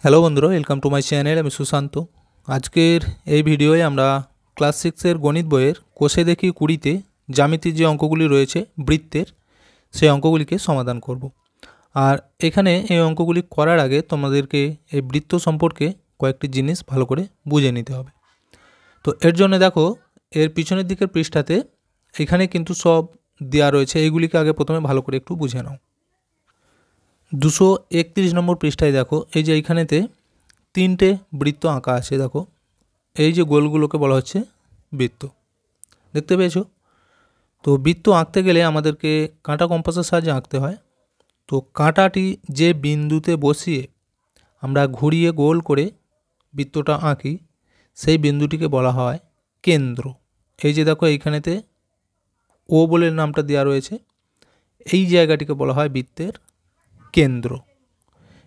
Hello বন্ধুরা, welcome to my channel. আমি সুশান্ত। আজকের এই ভিডিওয়ে আমরা ক্লাস 6-এর গণিত বইয়ের কোষে দেখি 20-তে জ্যামিতির যে অঙ্কগুলি রয়েছে বৃত্তের, সেই অঙ্কগুলিকে সমাধান করব। আর এখানে এই অঙ্কগুলি করার আগে তোমাদেরকে এই বৃত্ত সম্পর্কে কয়েকটি জিনিস ভালো করে বুঝে নিতে হবে। তো এর জন্য দেখো, এর পিছনের দিকের পৃষ্ঠাতে এখানে কিন্তু সব দেওয়া রয়েছে। এইগুলিকে আগে প্রথমে ভালো করে একটু বুঝে নাও। 231 নম্বর পৃষ্ঠায় দেখো, এই যে এইখানেতে 3টে বৃত্ত আঁকা আছে। দেখো, এই যে গোলগুলোকে বলা হচ্ছে বৃত্ত, দেখতে পেয়েছো? তো বৃত্ত আঁকতে গেলে আমাদেরকে কাঁটা কম্পাসের সাহায্যে আঁকতে হয়। তো কাঁটাটি যে বিন্দুতে বসিয়ে আমরা ঘুরিয়ে গোল করে বৃত্তটা আঁকি, সেই বিন্দুটিকে বলা হয় কেন্দ্র। এই যে দেখো, এইখানেতে ও বলে নামটা দেওয়া রয়েছে, এই জায়গাটিকে বলা হয় বৃত্তের কেন্দ্র।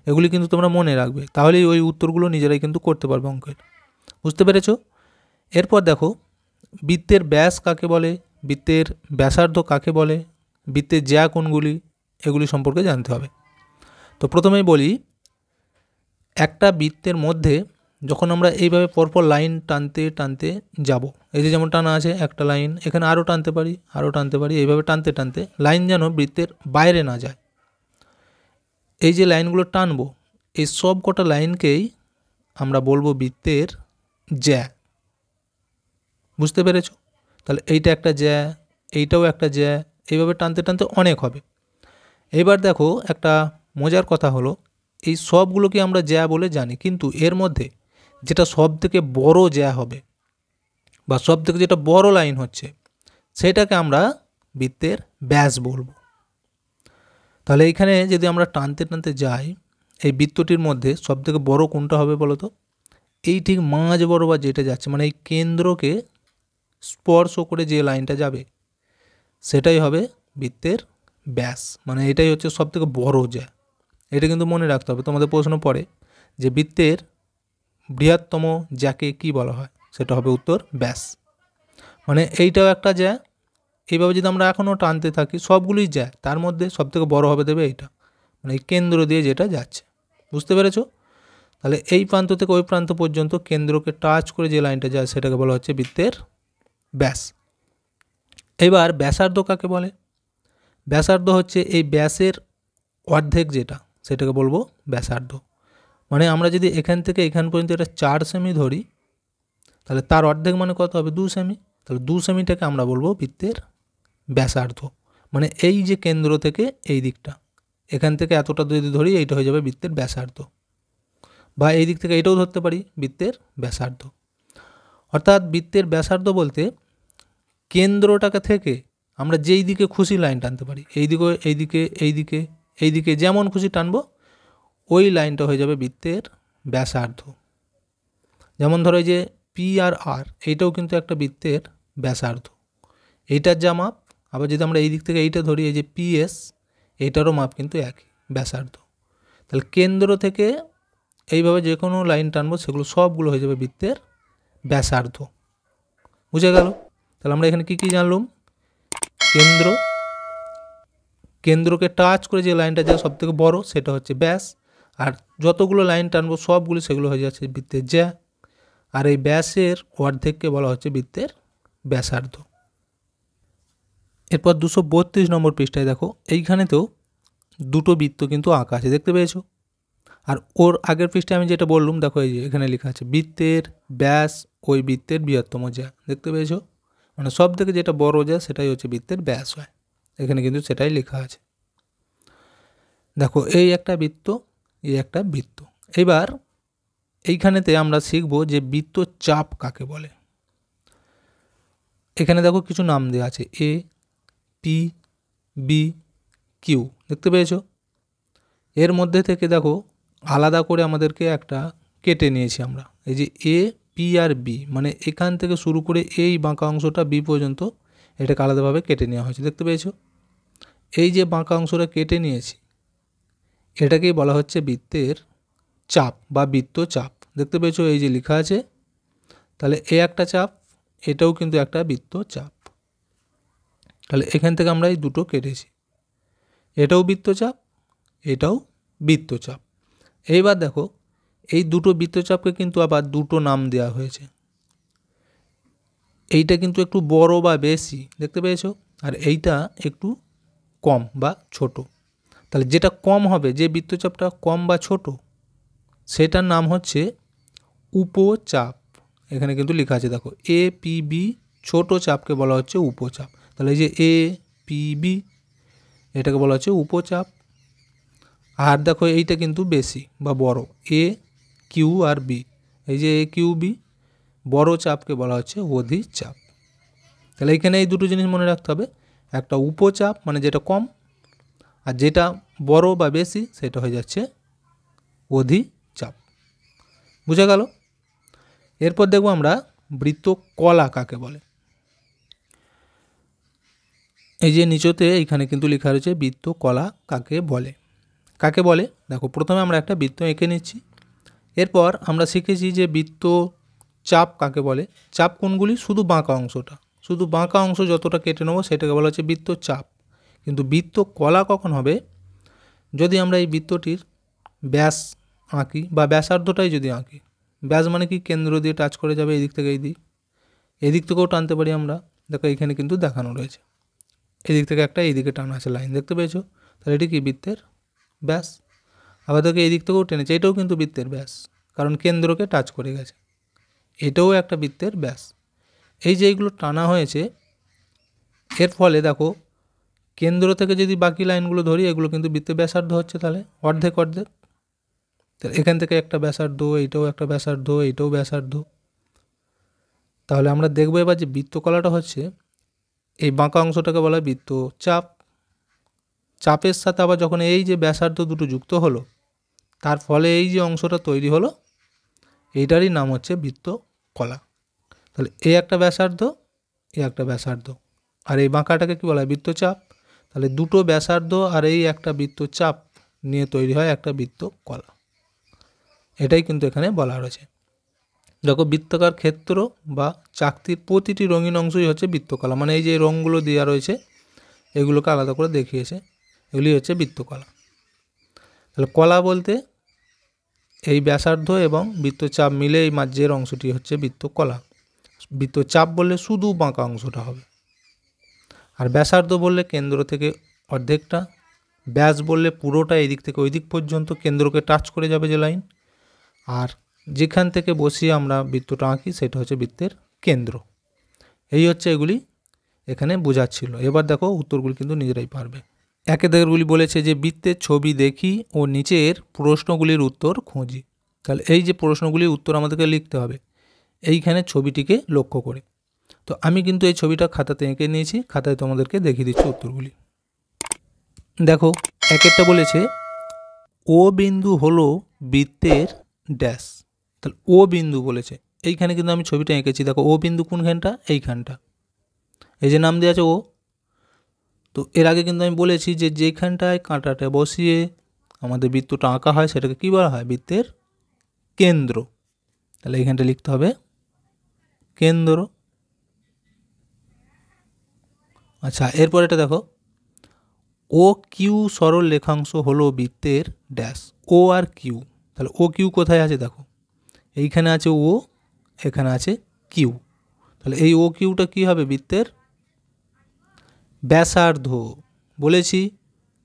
এগুলি কিন্তু তোমরা মনে রাখবে, তাহলেই ওই উত্তরগুলো নিজেরাই কিন্তু করতে পারবে অঙ্কের। বুঝতে পেরেছো? এরপর দেখো, বৃত্তের ব্যাস কাকে বলে, বৃত্তের ব্যাসার্ধ কাকে বলে, বৃত্তের জ্যা কোনগুলি, এগুলি সম্পর্কে জানতে হবে। তো প্রথমেই বলি, একটা বৃত্তের মধ্যে যখন আমরা এইভাবে পরপর লাইন টানতে টানতে যাব, এই যে যেমন টানা আছে একটা লাইন, এখানে আরও টানতে পারি, আরও টানতে পারি, এইভাবে টানতে টানতে লাইন যেন বৃত্তের বাইরে না যায়, এই যে লাইনগুলো টানবো, এই সব কটা লাইনকেই আমরা বলবো বৃত্তের জ্যা। বুঝতে পেরেছো? তাহলে এইটা একটা জ্যা, এইটাও একটা জ্যা, এইভাবে টানতে টানতে অনেক হবে। এবার দেখো, একটা মজার কথা হলো, এই সবগুলোকে আমরা জ্যা বলে জানি, কিন্তু এর মধ্যে যেটা সব থেকে বড় জ্যা হবে বা সব থেকে যেটা বড় লাইন হচ্ছে, সেটাকে আমরা বৃত্তের ব্যাস বলবো। তাহলে এইখানে যদি আমরা টানতে টানতে যাই, এই বৃত্তটির মধ্যে সব থেকে বড় কোনটা হবে বলো তো? এই ঠিক মাঝ বরাবর যেটা যাচ্ছে, মানে এই কেন্দ্রকে স্পর্শ করে যে লাইনটা যাবে, সেটাই হবে বৃত্তের ব্যাস। মানে এটাই হচ্ছে সব থেকে বড় জ্যা। এটা কিন্তু মনে রাখতে হবে, তোমাদের প্রশ্ন পড়ে যে বৃত্তের বৃহত্তম জ্যাকে কি বলা হয়, সেটা হবে উত্তর ব্যাস। মানে এইটাও একটা জ্যা। এইভাবে যদি আমরা এখনও টানতে থাকি, সবগুলোই জ্যা, তার মধ্যে সব থেকে বড় হবে দেবে এইটা, মানে এই কেন্দ্র দিয়ে যেটা যাচ্ছে। বুঝতে পেরেছো? তাহলে এই প্রান্ত থেকে ওই প্রান্ত পর্যন্ত কেন্দ্রকে টাচ করে যে লাইনটা যায়, সেটাকে বলা হচ্ছে বৃত্তের ব্যাস। এবার ব্যাসার্ধ কাকে বলে? ব্যাসার্ধ হচ্ছে এই ব্যাসের অর্ধেক যেটা, সেটাকে বলবো ব্যাসার্ধ। মানে আমরা যদি এখান থেকে এখান পর্যন্ত এটা 4 সেমি ধরি, তাহলে তার অর্ধেক মানে কত হবে? 2 সেমি। তাহলে 2 সেমিটাকে আমরা বলবো বৃত্তের ব্যাসার্ধ। মানে এই যে কেন্দ্র থেকে এই দিকটা, এখান থেকে এতটা যদি ধরি, এইটা হয়ে যাবে বৃত্তের ব্যাসার্ধ। বা এই দিক থেকে এইটাও ধরতে পারি বৃত্তের ব্যাসার্ধ। অর্থাৎ বৃত্তের ব্যাসার্ধ বলতে কেন্দ্রটাকে থেকে আমরা যেই দিকে খুশি লাইন টানতে পারি, এইদিকে এইদিকে এইদিকে এইদিকে যেমন খুশি টানবো, ওই লাইনটা হয়ে যাবে বৃত্তের ব্যাসার্ধ। যেমন ধরো এই যে পি আর আর, এইটাও কিন্তু একটা বৃত্তের ব্যাসার্ধ, এইটার যা মাপ। আবার যদি আমরা এই দিক থেকে এইটা ধরি, এই যে পিএস, এইটারও মাপ কিন্তু একই, ব্যাসার্ধ। তাহলে কেন্দ্র থেকে এইভাবে যে কোনো লাইন টানবো, সেগুলো সবগুলো হয়ে যাবে বৃত্তের ব্যাসার্ধ। বুঝে গেল? তাহলে আমরা এখানে কি জানলাম? কেন্দ্রকে টাচ করে যে লাইনটা যায় সব থেকে বড়, সেটা হচ্ছে ব্যাস। আর যতগুলো লাইন টানবো সবগুলো সেগুলো হয়ে যাচ্ছে বৃত্তের জ্যা। আর এই ব্যাসের অর্ধেককে বলা হচ্ছে বৃত্তের ব্যাসার্ধ। এরপর 232 নম্বর পৃষ্ঠায় দেখো, এইখানেতেও দুটো বৃত্ত কিন্তু আঁকা আছে, দেখতে পেয়েছো? আর ওর আগের পৃষ্ঠায় আমি যেটা বললাম, দেখো এই যে এখানে লেখা আছে বৃত্তের ব্যাস ওই বৃত্তের বৃহত্তম জ্যা, দেখতে পেয়েছো? মানে সব থেকে যেটা বড় জ্যা, সেটাই হচ্ছে বৃত্তের ব্যাস হয়। এখানে কিন্তু সেটাই লেখা আছে। দেখো, এই একটা বৃত্ত, এই একটা বৃত্ত। এবার এইখানেতে আমরা শিখব যে বৃত্ত চাপ কাকে বলে। এখানে দেখো কিছু নাম দেওয়া আছে, এ, পি, বি, কিউ, দেখতে পেয়েছো? এর মধ্যে থেকে দেখো আলাদা করে আমাদেরকে একটা কেটে নিয়েছি আমরা। এই যে এ, পি আর বি, মানে এখান থেকে শুরু করে এই বাঁকা অংশটা বি পর্যন্ত, এটাকে আলাদাভাবে কেটে নেওয়া হয়েছে, দেখতে পেয়েছো? এই যে বাঁকা অংশটা কেটে নিয়েছি, এটাকেই বলা হচ্ছে বৃত্তের চাপ বা বৃত্ত চাপ, দেখতে পেয়েছো? এই যে লেখা আছে। তাহলে এ একটা চাপ, এটাও কিন্তু একটা বৃত্ত চাপ। তাহলে এখান থেকে আমরা এই দুটো কেটেছি, এটাও বৃত্তচাপ, এটাও বৃত্তচাপ। এইবার দেখো, এই দুটো বৃত্তচাপকে কিন্তু আবার দুটো নাম দেওয়া হয়েছে। এইটা কিন্তু একটু বড় বা বেশি, দেখতে পেয়েছো, আর এইটা একটু কম বা ছোট। তাহলে যেটা কম হবে, যে বৃত্তচাপটা কম বা ছোট, সেটার নাম হচ্ছে উপচাপ। এখানে কিন্তু লেখা আছে দেখো, এ পি বি, ছোট চাপকে বলা হচ্ছে উপচাপ। তাহলে এই যে এ পি বি, এটাকে বলা হচ্ছে উপচাপ। আর দেখো এইটা কিন্তু বেশি বা বড়, এ কিউ আর বি, এই যে এ কিউ বি, বড় চাপকে বলা হচ্ছে অধিচাপ। তাহলে এখানে এই দুটো জিনিস মনে রাখতে হবে, একটা উপচাপ মানে যেটা কম, আর যেটা বড় বা বেশি সেটা হয়ে যাচ্ছে অধিচাপ। বুঝা গেল? এরপর দেখব আমরা বৃত্তকলা কাকে বলে। এই যে নিচতে এইখানে কিন্তু লেখা রয়েছে বৃত্তকলা কাকে বলে। কাকে বলে দেখো, প্রথমে আমরা একটা বৃত্ত এঁকে নিচ্ছি। এরপর আমরা শিখেছি যে বৃত্ত চাপ কাকে বলে। চাপ কোনগুলি? শুধু বাঁকা অংশটা, শুধু বাঁকা অংশ যতটা কেটে নেবো সেটাকে বলা হচ্ছে বৃত্ত চাপ। কিন্তু বৃত্তকলা কখন হবে? যদি আমরা এই বৃত্তটির ব্যাস আঁকি বা ব্যাসার্ধটাই যদি আঁকি। ব্যাস মানে কি? কেন্দ্র দিয়ে টাচ করে যাবে এই দিক থেকে এই দিক, এদিক থেকেও টানতে পারি আমরা। দেখো এখানে কিন্তু দেখানো রয়েছে, এদিক থেকে একটা এইদিকে টানা আছে লাইন, দেখতে পেয়েছো? তাহলে এটি কি? বৃত্তের ব্যাস। আবার দেখো এই দিক থেকেও টেনেছে, এটাও কিন্তু বৃত্তের ব্যাস, কারণ কেন্দ্রকে টাচ করে গেছে। এটাও একটা বৃত্তের ব্যাস। এই যে এইগুলো টানা হয়েছে, এর ফলে দেখো কেন্দ্র থেকে যদি বাকি লাইনগুলো ধরি, এগুলো কিন্তু বৃত্তের ব্যাসার্ধ হচ্ছে, তাহলে অর্ধেক অর্ধেক। তাহলে এখান থেকে একটা ব্যাসার্ধ, এইটাও একটা ব্যাসার্ধ, এইটাও ব্যাসার্ধ। তাহলে আমরা দেখবো এবার যে বৃত্তকলাটা হচ্ছে, এই বাঁকা অংশটাকে বলা হয় বৃত্তচাপ। চাপের সাথে আবার যখন এই যে ব্যাসার্ধ দুটো যুক্ত হলো, তার ফলে এই যে অংশটা তৈরি হলো, এইটারই নাম হচ্ছে বৃত্তকলা। তাহলে এই একটা ব্যাসার্ধ, এই একটা ব্যাসার্ধ, আর এই বাঁকাটাকে কী বলা হয়? বৃত্তচাপ। তাহলে দুটো ব্যাসার্ধ আর এই একটা বৃত্তচাপ নিয়ে তৈরি হয় একটা বৃত্তকলা। এটাই কিন্তু এখানে বলা রয়েছে। দেখো বৃত্তাকার ক্ষেত্র বা চাকতির প্রতিটি রঙিন অংশই হচ্ছে বৃত্তকলা। মানে এই যে রঙগুলো দেওয়া রয়েছে, এগুলোকে আলাদা করে দেখিয়েছে, এগুলি হচ্ছে বৃত্তকলা। তাহলে কলা বলতে এই ব্যাসার্ধ এবং বৃত্তচাপ মিলে এই মাঝের অংশটি হচ্ছে বৃত্তকলা। বৃত্তচাপ বললে শুধু বাঁকা অংশটা হবে, আর ব্যাসার্ধ বললে কেন্দ্র থেকে অর্ধেকটা, ব্যাস বললে পুরোটা এই দিক থেকে ওই দিক পর্যন্ত কেন্দ্রকে টাচ করে যাবে যে লাইন, আর যেখান থেকে বসিয়ে আমরা বৃত্তটা আঁকি সেটা হচ্ছে বৃত্তের কেন্দ্র। এই হচ্ছে এগুলি এখানে বোঝাচ্ছিল। এবার দেখো উত্তরগুলি কিন্তু নিজেরাই পারবে। একে দেরগুলি বলেছে যে বৃত্তের ছবি দেখি ও নিচের প্রশ্নগুলির উত্তর খুঁজি। তাহলে এই যে প্রশ্নগুলির উত্তর আমাদেরকে লিখতে হবে এইখানে ছবিটিকে লক্ষ্য করে। তো আমি কিন্তু এই ছবিটা খাতাতে এঁকে নিয়েছি, খাতায় তোমাদেরকে দেখিয়ে দিচ্ছি উত্তরগুলি। দেখো এক একটা বলেছে ও বিন্দু হলো বৃত্তের ড্যাশ। তাহলে ও বিন্দু বলেছে, এইখানে কিন্তু আমি ছবিটা এঁকেছি। দেখো ও বিন্দু কোনখানটা? এইখানটা, এই যে নাম দেওয়া আছে ও। তো এর আগে কিন্তু আমি বলেছি যে যেখানটায় কাঁটাটা বসিয়ে আমাদের বৃত্তটা আঁকা হয় সেটাকে কী বলা হয়? বৃত্তের কেন্দ্র। তাহলে এইখানটা লিখতে হবে কেন্দ্র। আচ্ছা এরপর এটা দেখো, ও কিউ সরল রেখাংশ হলো বৃত্তের ড্যাশ। ও আর কিউ, তাহলে ও কিউ কোথায় আছে? দেখো এইখানে আছে ও, এখানে আছে কিউ। তাহলে এই ও কিউটা কী হবে? বৃত্তের ব্যাসার্ধ। বলেছি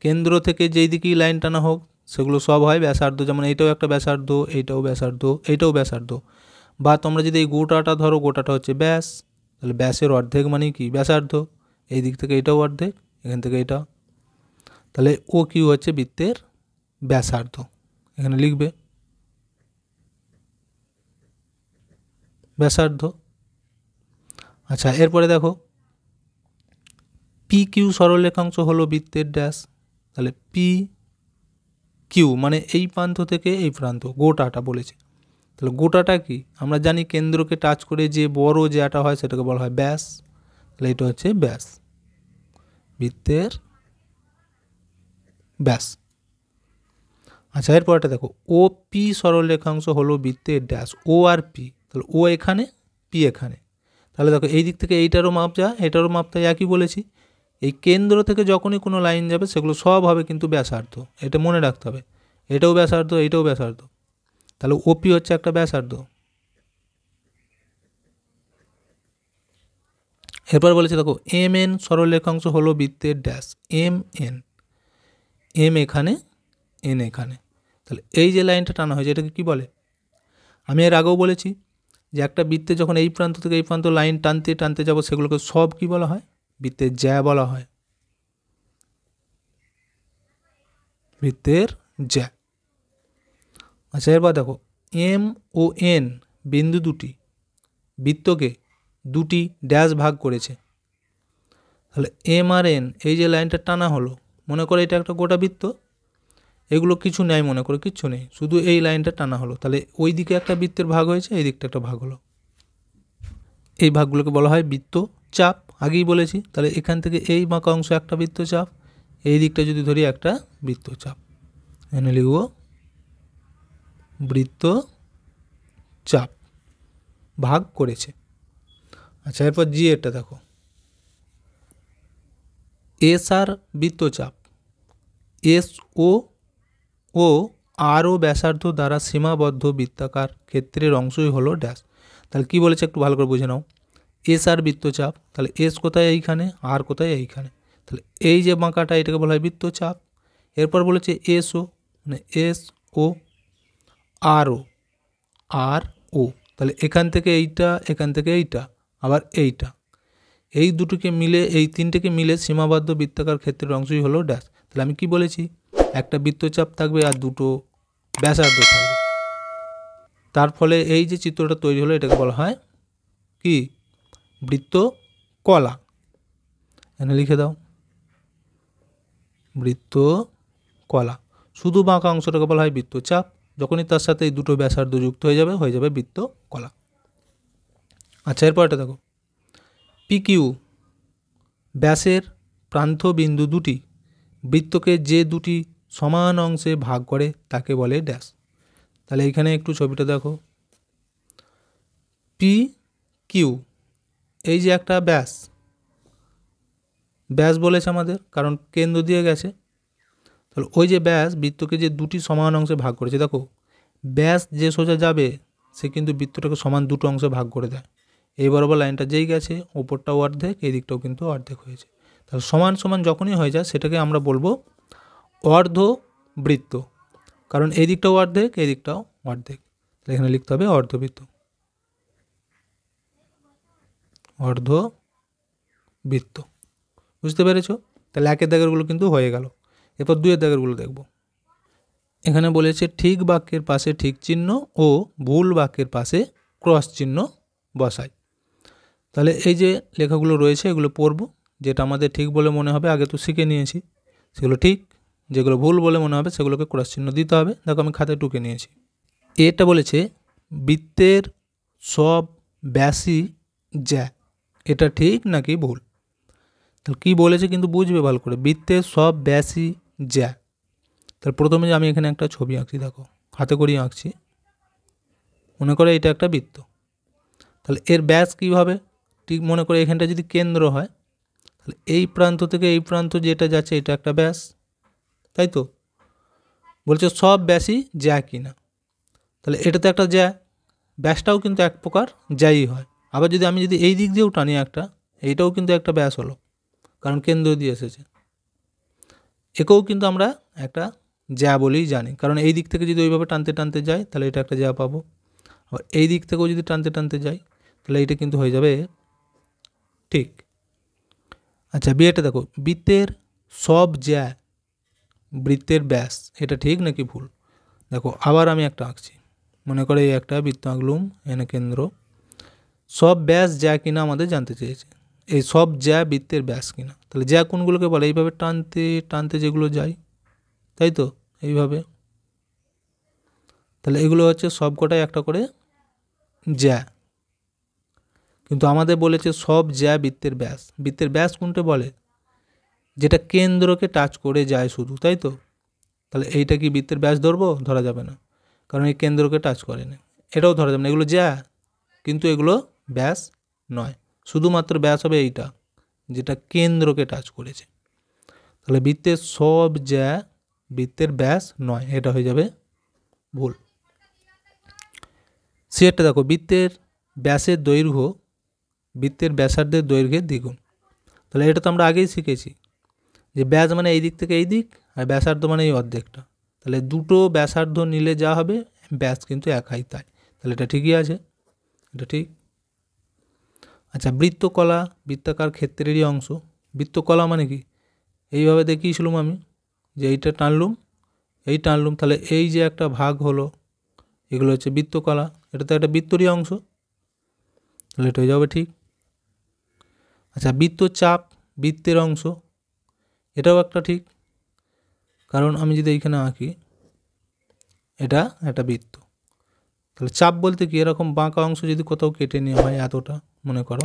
কেন্দ্র থেকে যেই দিকেই লাইন টানা হোক সেগুলো সব হয় ব্যাসার্ধ। যেমন এইটাও একটা ব্যাসার্ধ, এইটাও ব্যাসার্ধ, এইটাও ব্যাসার্ধ। বা তোমরা যদি এই গোটাটা ধরো, গোটাটা হচ্ছে ব্যাস, তাহলে ব্যাসের অর্ধেক মানে কি? ব্যাসার্ধ। এই দিক থেকে এটাও অর্ধেক, এখান থেকে এটা, তাহলে ও কিউ হচ্ছে বৃত্তের ব্যাসার্ধ। এখানে লিখবে ব্যাসার্ধ। আচ্ছা এরপরে দেখো পি কিউ সরলরেখাংশ হলো বৃত্তের ড্যাশ। তাহলে পি কিউ মানে এই প্রান্ত থেকে এই প্রান্ত, গোটাটা বলেছে। তাহলে গোটাটা কি? আমরা জানি কেন্দ্রকে টাচ করে যে বড় যেটা হয় সেটাকে বলা হয় ব্যাস। তাহলে এটা হচ্ছে ব্যাস, বৃত্তের ব্যাস। আচ্ছা এরপরটা দেখো ও পি সরলরেখাংশ হলো বৃত্তের ড্যাশ। ও আর পি, তাহলে ও এখানে, পি এখানে। তাহলে দেখো এই দিক থেকে এইটারও মাপ যা, এটারও মাপ তাই একই বলেছি। এই কেন্দ্র থেকে যখনই কোনো লাইন যাবে সেগুলো সব হবে কিন্তু ব্যাসার্ধ, এটা মনে রাখতে হবে। এটাও ব্যাসার্ধ, এইটাও ব্যাসার্ধ। তাহলে ওপি হচ্ছে একটা ব্যাসার্ধ। এরপর বলেছে দেখো এম এন সরলরেখাংশ হলো বৃত্তের ড্যাশ। এম এন, এম এখানে, এন এখানে। তাহলে এই যে লাইনটা টানা হয়েছে এটাকে কি বলে? আমি এর আগেও বলেছি যে একটা বৃত্তে যখন এই প্রান্ত থেকে এই প্রান্ত লাইন টানতে টানতে যাব সেগুলোকে সব কি বলা হয়? বৃত্তের জ্যা বলা হয়, বৃত্তের জ্যা। আচ্ছা এরপর দেখো এম ও এন বিন্দু দুটি বৃত্তকে দুটি ড্যাশ ভাগ করেছে। তাহলে এম আর এন এই যে লাইনটা টানা হলো, মনে করে এটা একটা গোটা বৃত্ত, এগুলো কিছু নেই, মনে করে কিচ্ছু নেই, শুধু এই লাইনটা টানা হলো। তাহলে ওই দিকে একটা বৃত্তের ভাগ হয়েছে, এই দিকটা একটা ভাগ হলো, এই ভাগগুলোকে বলা হয় বৃত্ত চাপ। আগেই বলেছি। তাহলে এখান থেকে এই বাঁকা অংশ একটা বৃত্ত চাপ, এই দিকটা যদি ধরি একটা বৃত্ত চাপ, এখানে লিখব বৃত্ত চাপ ভাগ করেছে। আচ্ছা এরপর জি এটা দেখো এস আর বৃত্তচাপ, এস ও আর ও ব্যাসার্ধ দ্বারা সীমাবদ্ধ বৃত্তাকার ক্ষেত্রের অংশই হলো ড্যাশ। তাহলে কি বলেছে একটু ভালো করে বুঝে নাও। এস আর বৃত্তচাপ, তাহলে এস কোথায়? এইখানে, আর কোথায়? এইখানে। তাহলে এই যে বাঁকাটা এটাকে বলা হয় বৃত্তচাপ। এরপর বলেছে এস ও, মানে এস ও আর ও, আর ও, তাহলে এখান থেকে এইটা, এখান থেকে এইটা, আবার এইটা, এই দুটোকে মিলে, এই তিনটেকে মিলে সীমাবদ্ধ বৃত্তাকার ক্ষেত্রের অংশই হলো ড্যাশ। তাহলে আমি কি বলেছি? একটা বৃত্তচাপ থাকবে আর দুটো ব্যাসার্ধ থাকবে, তার ফলে এই যে চিত্রটা তৈরি হলো এটাকে বলা হয় কি? বৃত্ত কলা। এখানে লিখে দাও বৃত্ত কলা। শুধু বাঁকা অংশটাকে বলা হয় বৃত্তচাপ, যখনই তার সাথে এই দুটো ব্যাসার্ধ যুক্ত হয়ে যাবে বৃত্ত কলা। আচ্ছা এরপর এটা দেখো পিকিউ ব্যাসের প্রান্ত বিন্দু দুটি বৃত্তকে যে দুটি সমান অংশে ভাগ করে তাকে বলে ড্যাশ। তাহলে এখানে একটু ছবিটা দেখো, পি কিউ এই যে একটা ব্যাস, ব্যাস বলেছে আমাদের কারণ কেন্দ্র দিয়ে গেছে। তাহলে ওই যে ব্যাস বৃত্তকে যে দুটি সমান অংশে ভাগ করেছে, দেখো ব্যাস যে সোজা যাবে সে কিন্তু বৃত্তটাকে সমান দুটো অংশে ভাগ করে দেয়। এই বরাবর লাইনটা যেই গেছে ওপরটাও অর্ধেক, এই দিকটাও কিন্তু অর্ধেক হয়েছে। তাহলে সমান সমান যখনই হয়ে যায় সেটাকে আমরা বলবো অর্ধ বৃত্ত, কারণ এই দিকটাও অর্ধেক, এই দিকটাও অর্ধেক। তাহলে এখানে লিখতে হবে অর্ধবৃত্ত, অর্ধবৃত্ত। বুঝতে পেরেছ? তাহলে একের দাগেরগুলো কিন্তু হয়ে গেল। এরপর দুইয়ের দাগেরগুলো দেখব। এখানে বলেছে ঠিক বাক্যের পাশে ঠিক চিহ্ন ও ভুল বাক্যের পাশে ক্রস চিহ্ন বসাই। তাহলে এই যে লেখাগুলো রয়েছে এগুলো পড়ব, যেটা আমাদের ঠিক বলে মনে হবে আগে তো শিখে নিয়েছি সেগুলো ঠিক, যেগুলো ভুল বলে মনে হবে সেগুলোকে ক্রস চিহ্ন দিতে হবে। দেখো আমি খাতায় টুকে নিয়েছি। এটা বলেছে বৃত্তের সব ব্যাসই জ্যা, এটা ঠিক নাকি ভুল? তাহলে কী বলেছে কিন্তু বুঝবে ভালো করে, বৃত্তের সব ব্যাসই জ্যা। তাহলে প্রথমে যে আমি এখানে একটা ছবি আঁকছি, দেখো হাতে করিয়ে আঁকছি, মনে করে এটা একটা বৃত্ত। তাহলে এর ব্যাস কীভাবে? ঠিক মনে করে এখানটা যদি কেন্দ্র হয় তাহলে এই প্রান্ত থেকে এই প্রান্ত যেটা যাচ্ছে এটা একটা ব্যাস, তাই তো? বলছে সব ব্যাসই জ্যা কিনা, তাহলে এটা তো একটা জ্যা, ব্যাসটাও কিন্তু এক প্রকার জ্যাই হয়। আবার যদি আমি এই দিক দিয়েও টানি একটা, এইটাও কিন্তু একটা ব্যাস হলো, কারণ কেন্দ্র দিয়ে এসেছে। একেও কিন্তু আমরা একটা জ্যা বলেই জানি, কারণ এই দিক থেকে যদি ওইভাবে টানতে টানতে যাই তাহলে এটা একটা জ্যা পাবো। আবার এই দিক থেকেও যদি টানতে টানতে যাই তাহলে এইটা কিন্তু হয়ে যাবে ঠিক। আচ্ছা বিয়েটা দেখো বৃত্তের সব জ্যা বৃত্তের ব্যাস, এটা ঠিক নাকি ভুল? দেখো আবার আমি একটা আঁকছি, মনে করে এই একটা বৃত্ত আঁকলুম, এনে কেন্দ্র, সব ব্যাস জ্যা কিনা আমাদের জানতে চেয়েছে, এই সব জ্যা বৃত্তের ব্যাস কিনা। তাহলে জ্যা কোনগুলোকে বলে? এইভাবে টানতে টানতে যেগুলো যায়, তাই তো, এইভাবে। তাহলে এগুলো হচ্ছে সব কটাই একটা করে জ্যা, কিন্তু আমাদের বলেছে সব জ্যা বৃত্তের ব্যাস। বৃত্তের ব্যাস কোনটা বলে? যেটা কেন্দ্রকে টাচ করে যায় শুধু, তাই তো? তাহলে এইটা কি বৃত্তের ব্যাস ধরবো? ধরা যাবে না, কারণ এই কেন্দ্রকে টাচ করে না। এটাও ধরা যাবে না, এগুলো জ্যা কিন্তু এগুলো ব্যাস নয়, শুধুমাত্র ব্যাস হবে এইটা যেটা কেন্দ্রকে টাচ করেছে। তাহলে বৃত্তের সব জ্যা বৃত্তের ব্যাস নয়, এটা হয়ে যাবে ভুল। সিয়েরটা দেখো, বৃত্তের ব্যাসের দৈর্ঘ্য বৃত্তের ব্যাসার্ধের দৈর্ঘ্যের দ্বিগুণ। তাহলে এটা তো আমরা আগেই শিখেছি যে ব্যাস মানে এই দিক থেকে এই দিক, আর ব্যাসার্ধ মানে এই অর্ধেকটা। তাহলে দুটো ব্যাসার্ধ নিলে যা হবে, ব্যাস কিন্তু এক হয়, তাহলে এটা ঠিকই আছে, এটা ঠিক। আচ্ছা, বৃত্তকলা বৃত্তাকার ক্ষেত্রেরই অংশ। বৃত্তকলা মানে কি, এইভাবে দেখিয়েছিলাম আমি যে এইটা টানলুম, এই টানলুম, তাহলে এই যে একটা ভাগ হলো, এগুলো হচ্ছে বৃত্তকলা, এটা তো একটা বৃত্তরই অংশ, তাহলে এটা হয়ে যাবে ঠিক। আচ্ছা, বৃত্তচাপ বৃত্তের অংশ, এটাও একটা ঠিক, কারণ আমি যদি এইখানে আঁকি, এটা একটা বৃত্ত, তাহলে চাপ বলতে কি, এরকম বাঁকা অংশ যদি কোথাও কেটে নেওয়া হয়, এতটা মনে করো,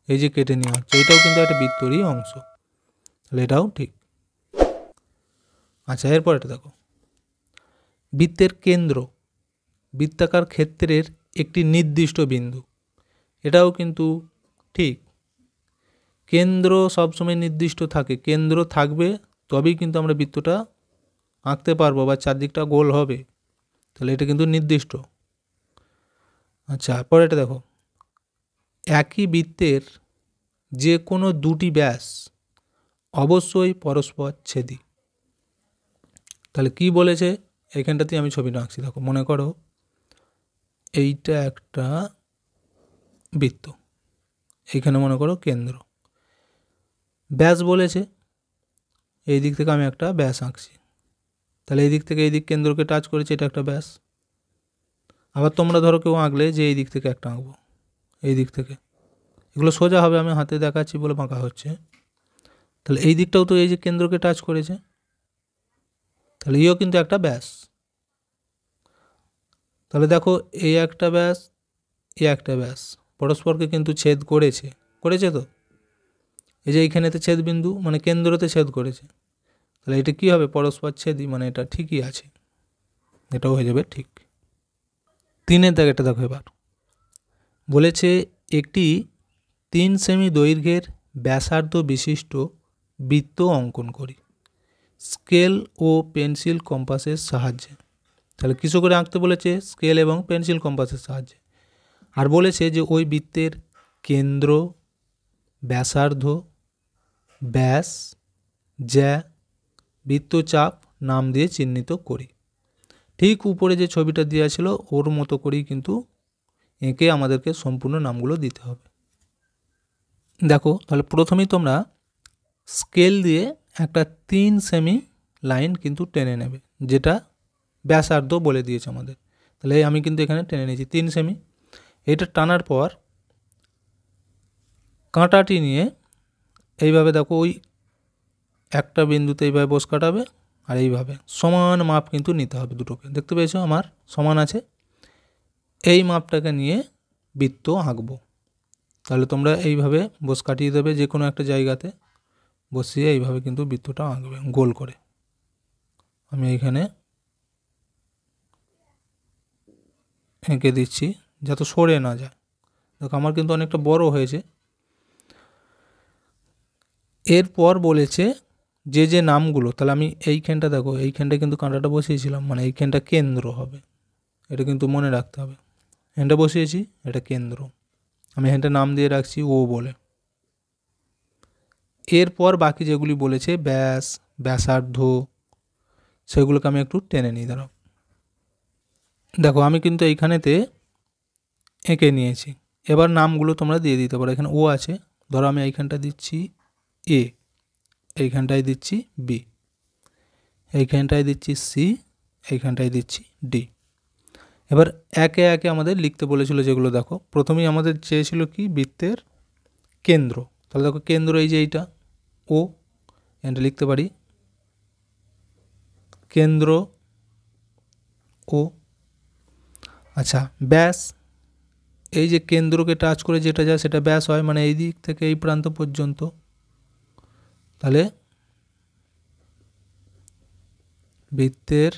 এই যে কেটে নেওয়া হচ্ছে, এটাও কিন্তু একটা বৃত্তরই অংশ, তাহলে এটাও ঠিক। আচ্ছা, এরপর এটা দেখো, বৃত্তের কেন্দ্র বৃত্তাকার ক্ষেত্রের একটি নির্দিষ্ট বিন্দু, এটাও কিন্তু ঠিক। কেন্দ্র সবসময় নির্দিষ্ট থাকে, কেন্দ্র থাকবে তবেই কিন্তু আমরা বৃত্তটা আঁকতে পারবো বা চারদিকটা গোল হবে, তাহলে এটা কিন্তু নির্দিষ্ট। আচ্ছা, পরে এটা দেখো, একই বৃত্তের যে কোনো দুটি ব্যাস অবশ্যই পরস্পর ছেদি। তাহলে কি বলেছে, এইখানটাতে আমি ছবিটা আঁকছি, দেখো মনে করো এইটা একটা বৃত্ত, এইখানে মনে করো কেন্দ্র, ব্যাস বলেছে, এই দিক থেকে আমি একটা ব্যাস আঁকছি, তাহলে এই দিক থেকে এই দিক কেন্দ্রকে টাচ করেছে, এটা একটা ব্যাস। আবার তোমরা ধরো কেউ আঁকলে যে এই দিক থেকে একটা আঁকবো, এই দিক থেকে, এগুলো সোজা হবে, আমি হাতে দেখাচ্ছি বলে বাঁকা হচ্ছে, তাহলে এই দিকটাও তো এই যে কেন্দ্রকে টাচ করেছে, তাহলে ইও কিন্তু একটা ব্যাস। তাহলে দেখো, এই একটা ব্যাস, এই একটা ব্যাস পরস্পরকে কিন্তু ছেদ করেছে, করেছে তো, এই যে এইখানেতে ছেদ বিন্দু মানে কেন্দ্রতে ছেদ করেছে, তাহলে এটা কী হবে, পরস্পর ছেদি, মানে এটা ঠিকই আছে, এটাও হয়ে যাবে ঠিক। 3 দাগেরটা দেখো, এবার বলেছে একটি 3 সেমি দৈর্ঘ্যের ব্যাসার্ধ বিশিষ্ট বৃত্ত অঙ্কন করি স্কেল ও পেন্সিল কম্পাসের সাহায্যে। তাহলে কিছু করে আঁকতে বলেছে, স্কেল এবং পেন্সিল কম্পাসের সাহায্যে। আর বলেছে যে ওই বৃত্তের কেন্দ্র, ব্যাসার্ধ, ব্যাস, জ্যা, বৃত্তচাপ নাম দিয়ে চিহ্নিত করি। ঠিক উপরে যে ছবিটা দেওয়া ছিল ওর মতো করেই কিন্তু এঁকে আমাদেরকে সম্পূর্ণ নামগুলো দিতে হবে। দেখো, তাহলে প্রথমেই তোমরা স্কেল দিয়ে একটা 3 সেমি লাইন কিন্তু টেনে নেবে, যেটা ব্যাসার্ধ বলে দিয়েছে আমাদের। তাহলে আমি কিন্তু এখানে টেনে নিয়েছি 3 সেমি। এটা টানার পর কাঁটাটি নিয়ে এইভাবে দেখো, ওই একটা বিন্দুতে এইভাবে বস কাটাবে, আর এইভাবে সমান মাপ কিন্তু নিতে হবে দুটোকে, দেখতে পেয়েছো আমার সমান আছে, এই মাপটাকে নিয়ে বৃত্ত আঁকবো। তাহলে তোমরা এইভাবে বস কাটিয়ে দেবে যে কোনো একটা জায়গাতে, বসিয়ে এইভাবে কিন্তু বৃত্তটা আঁকবে গোল করে। আমি এইখানে এঁকে দিচ্ছি যাতে সরে না যায়, দেখো আমার কিন্তু অনেকটা বড় হয়েছে। এরপর বলেছে যে যে নামগুলো, তাহলে আমি এইখানটা দেখো, এইখানটা কিন্তু কাঁটাটা বসিয়েছিলাম, মানে এইখানটা কেন্দ্র হবে, এটা কিন্তু মনে রাখতে হবে। এখানটা বসিয়েছি, এটা কেন্দ্র, আমি এখানটা নাম দিয়ে রাখছি ও বলে। এরপর বাকি যেগুলি বলেছে ব্যাস, ব্যাসার্ধ, সেগুলোকে আমি একটু টেনে নিই। দাঁড়াও, দেখো আমি কিন্তু এইখানেতে এঁকে নিয়েছি, এবার নামগুলো তোমরা দিয়ে দিতে পারো। এখানে ও আছে, ধরো আমি এইখানটা দিচ্ছি এ, এইখানটায় দিচ্ছি বি, এইখানটায় দিচ্ছি সি, এইখানটায় দিচ্ছি ডি। এবার একে একে আমাদের লিখতে বলেছিল যেগুলো, দেখো প্রথমেই আমাদের চেয়েছিল কি, বৃত্তের কেন্দ্র, তাহলে দেখো কেন্দ্র এই যে এইটা ও, এটা লিখতে পারি কেন্দ্র ও। আচ্ছা, ব্যাস, এই যে কেন্দ্রকে টাচ করে যেটা যায় সেটা ব্যাস হয়, মানে এই দিক থেকে এই প্রান্ত পর্যন্ত, তাহলে বৃত্তের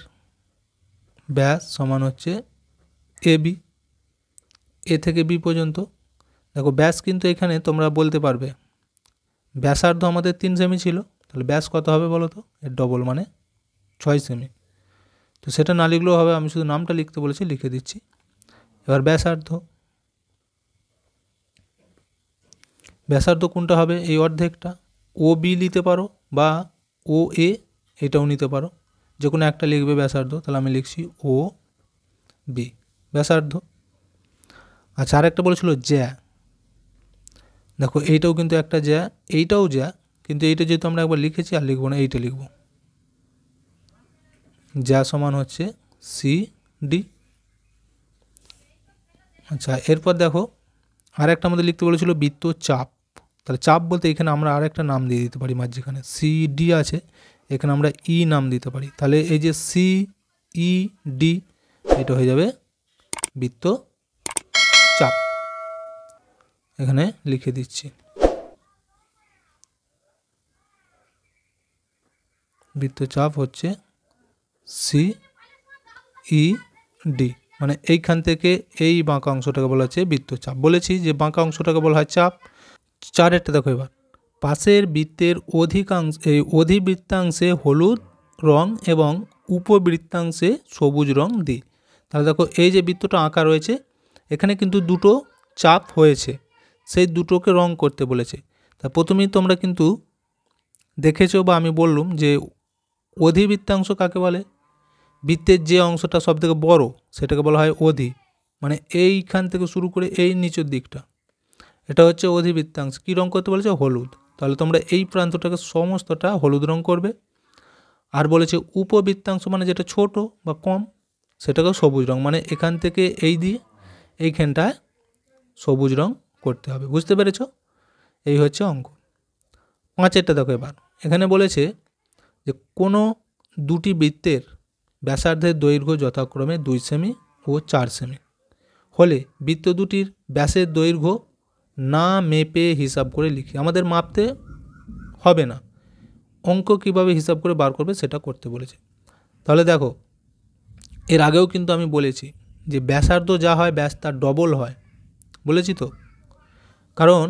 ব্যাস সমান হচ্ছে এ বি, এ থেকে বি পর্যন্ত। দেখো ব্যাস কিন্তু এখানে তোমরা বলতে পারবে, ব্যাসার্ধ আমাদের 3 সেমি ছিল, তাহলে ব্যাস কত হবে বলো তো, এর ডবল মানে 6 সেমি। তো সেটা না লিখলেও হবে, আমি শুধু নামটা লিখতে বলেছি, লিখে দিচ্ছি। এবার ব্যাসার্ধ, ব্যাসার্ধ কোনটা হবে? এই অর্ধেকটা। ও বি নিতে পারো বা ও এ এটাও নিতে পারো, যে কোনো একটা লিখবে ব্যাসার্ধ। তাহলে আমি লিখছি ও বি ব্যাসার্ধ। আচ্ছা, আরেকটা বলেছিল জ্যা। দেখো এইটাও কিন্তু একটা জ্যা, এইটাও জ্যা, কিন্তু এইটা যেহেতু আমরা একবার লিখেছি আর লিখবো না, এইটা লিখব। জ্যা সমান হচ্ছে সি ডি। আচ্ছা, এরপর দেখো আর একটা আমাদের লিখতে বলেছিল বৃত্ত চাপ। তাহলে চাপ বলতে এখানে আমরা আর একটা নাম দিয়ে দিতে পারি, মাঝখানে সি ডি আছে, এখানে আমরা ই নাম দিতে পারি। তাহলে এই যে সি ই ডি, এটা হয়ে যাবে বৃত্ত চাপ। এখানে লিখে দিচ্ছি বৃত্তচাপ হচ্ছে সি ই ডি, মানে এইখান থেকে এই বাঁকা অংশটাকে বলা হচ্ছে বৃত্তচাপ। বলেছি যে বাঁকা অংশটাকে বলা হয় চাপ। চারেরটা দেখো এবার, পাশের বৃত্তের অধিবৃত্তাংশে হলুদ রং এবং উপবৃত্তাংশে সবুজ রং দিই। তাহলে দেখো এই যে বৃত্তটা আঁকা রয়েছে, এখানে কিন্তু দুটো চাপ হয়েছে, সেই দুটোকে রং করতে বলেছে। তা প্রথমেই তোমরা কিন্তু দেখেছো বা আমি বললাম যে অধিবৃত্তাংশ কাকে বলে? বৃত্তের যে অংশটা সবথেকে বড় সেটাকে বলা হয় অধি, মানে এইখান থেকে শুরু করে এই নিচের দিকটা, এটা হচ্ছে অধিবৃত্তাংশ। কী রং করতে বলেছে? হলুদ। তাহলে তোমরা এই প্রান্তটাকে সমস্তটা হলুদ রং করবে। আর বলেছে উপবৃত্তাংশ মানে যেটা ছোট বা কম, সেটাকেও সবুজ রং, মানে এখান থেকে এই দিয়ে এইখানটায় সবুজ রং করতে হবে। বুঝতে পেরেছ? এই হচ্ছে অঙ্ক। পাঁচেরটা দেখো এবার, এখানে বলেছে যে কোনো দুটি বৃত্তের ব্যাসার্ধের দৈর্ঘ্য যথাক্রমে 2 সেমি ও 4 সেমি হলে বৃত্ত দুটির ব্যাসের দৈর্ঘ্য না মেপে হিসাব করে লিখি। আমাদের মাপতে হবে না, অঙ্ক কিভাবে হিসাব করে বার করবে সেটা করতে বলেছে। তাহলে দেখো এর আগেও কিন্তু আমি বলেছি যে ব্যাসার্ধ যা হয় ব্যাস তার ডবল হয়, বলেছি তো, কারণ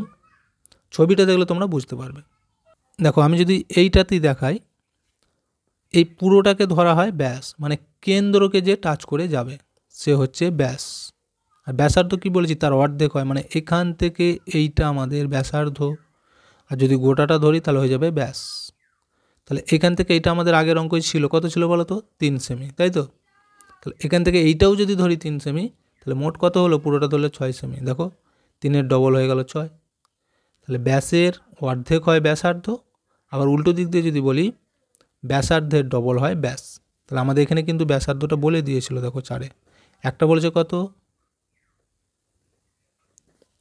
ছবিটা দেখলে তোমরা বুঝতে পারবে। দেখো আমি যদি এইটাতেই দেখাই, এই পুরোটাকে ধরা হয় ব্যাস, মানে কেন্দ্রকে যে টাচ করে যাবে সে হচ্ছে ব্যাস। আর ব্যাসার্ধ কি বলেছি? তার অর্ধেক হয়, মানে এখান থেকে এইটা আমাদের ব্যাসার্ধ, আর যদি গোটাটা ধরি তাহলে হয়ে যাবে ব্যাস। তাহলে এখান থেকে এইটা আমাদের আগের অঙ্কই ছিল, কত ছিল বলো তো? 3 সেমি, তাই তো? তাহলে এখান থেকে এইটাও যদি ধরি 3 সেমি, তাহলে মোট কত হলো? পুরোটা ধরলে 6 সেমি। দেখো 3-এর ডবল হয়ে গেল 6। তাহলে ব্যাসের অর্ধেক হয় ব্যাসার্ধ, আবার উল্টো দিক দিয়ে যদি বলি ব্যাসার্ধের ডবল হয় ব্যাস। তাহলে আমাদের এখানে কিন্তু ব্যাসার্ধটা বলে দিয়েছিল, দেখো 4-এ একটা বলেছে কত?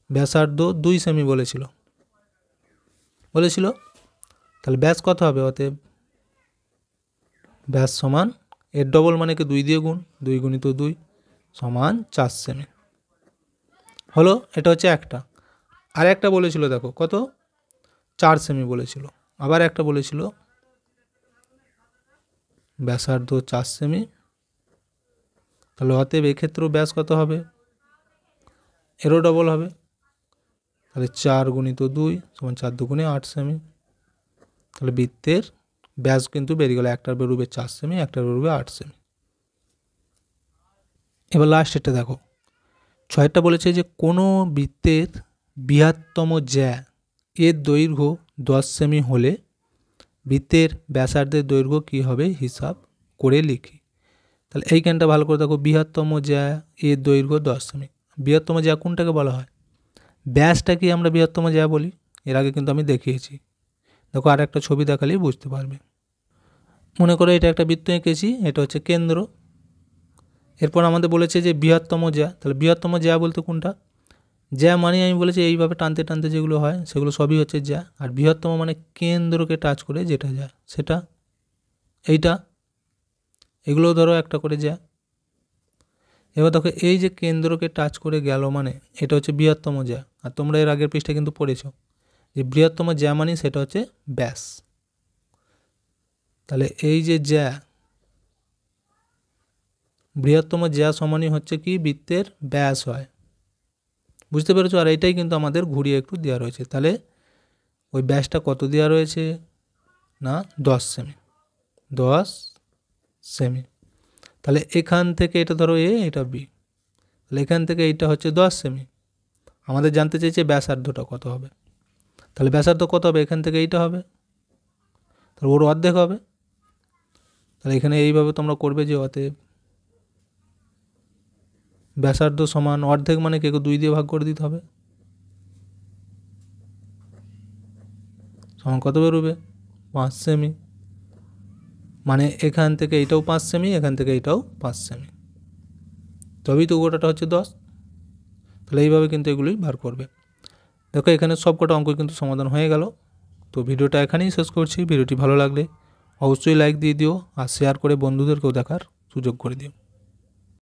ব্যাসার্ধ 2 সেমি বলেছিল। তাহলে ব্যাস কত হবে? অতএব ব্যাস সমান এর ডবল মানে কি 2 দিয়ে গুণ, 2 গুণিত 2 সমান 4 সেমি হলো। এটা হচ্ছে একটা। আর একটা বলেছিল দেখো কত? 4 সেমি বলেছিল। আবার একটা বলেছিল ব্যাসার্ধ 4 সেমি। তাহলে অতএব এক্ষেত্রেও ব্যাস কত হবে? এরও ডবল হবে। তাহলে 4 গুণিত 2 সমান 4 দুগুণে 8 সেমি। তাহলে বৃত্তের ব্যাস কিন্তু বেরিয়ে গেল, একটার বেরোবে 4 সেমি, একটার বেরোবে 8 সেমি। এবার লাস্টেরটা দেখো, 6টা বলেছে যে কোনো বৃত্তের বৃহত্তম জ্যা এর দৈর্ঘ্য 10 সেমি হলে বৃত্তের ব্যাসার্ধের দৈর্ঘ্য কী হবে হিসাব করে লিখি। তাহলে এইখানটা ভালো করে দেখো, বৃহত্তম জ্যা এর দৈর্ঘ্য 10 সেমি। বৃহত্তম জ্যা কোনটাকে বলা হয়? ব্যাসটাকে আমরা বৃহত্তম জ্যা বলি, এর আগে কিন্তু আমি দেখিয়েছি। দেখো আর একটা ছবি দেখালেই বুঝতে পারবে। মনে করো এটা একটা বৃত্ত এঁকেছি, এটা হচ্ছে কেন্দ্র। এরপর আমাদের বলেছে যে বৃহত্তম জ্যা, তাহলে বৃহত্তম জ্যা বলতে কোনটা? জ্যা মানে আমি বলেছি এইভাবে টানতে টানতে যেগুলো হয় সেগুলো সবই হচ্ছে জ্যা। আর বৃহত্তম মানে কেন্দ্রকে টাচ করে যেটা যায় সেটা, এইটা, এগুলো ধরো একটা করে জ্যা। এবার দেখো এই যে কেন্দ্রকে টাচ করে গেল মানে এটা হচ্ছে বৃহত্তম জ্যা। আর তোমরা এর আগের পৃষ্ঠায় কিন্তু পড়েছো যে বৃহত্তম জ্যা মানে সেটা হচ্ছে ব্যাস। তাহলে এই যে জ্যা, বৃহত্তম জ্যা সমানই হচ্ছে কি বৃত্তের ব্যাস হয়। বুঝতে পেরেছো? আর এইটাই কিন্তু আমাদের ঘুরিয়ে একটু দেওয়া রয়েছে। তাহলে ওই ব্যাসটা কত দেওয়া রয়েছে না 10 সেমি, 10 সেমি। তাহলে এখান থেকে এটা ধরো এ, এটা বি, তাহলে এখান থেকে এইটা হচ্ছে 10 সেমি। আমাদের জানতে চাইছে ব্যাসার্ধটা কত হবে। তাহলে ব্যাসার্ধ কত হবে, এখান থেকে এইটা হবে, তাহলে ওর অর্ধেক হবে। তাহলে এখানে এইভাবে তোমরা করবে যে অতএব ব্যাসার্ধ সমান অর্ধেক মানে কি 2 দিয়ে ভাগ করে দিতে হবে, সমান কত বেরোবে 5 সেমি। মানে এখান থেকে এইটাও 5 সেমি, এখান থেকে এইটাও 5 সেমি, তবেই তো গোটাটা হচ্ছে 10। তাহলে এইভাবে কিন্তু এগুলোই বার করবে। দেখো এখানে সব কটা অঙ্ক কিন্তু সমাধান হয়ে গেল। তো ভিডিওটা এখানেই শেষ করছি। ভিডিওটি ভালো লাগলে অবশ্যই লাইক দিয়ে দিও আর শেয়ার করে বন্ধুদেরকেও দেখার সুযোগ করে দিও।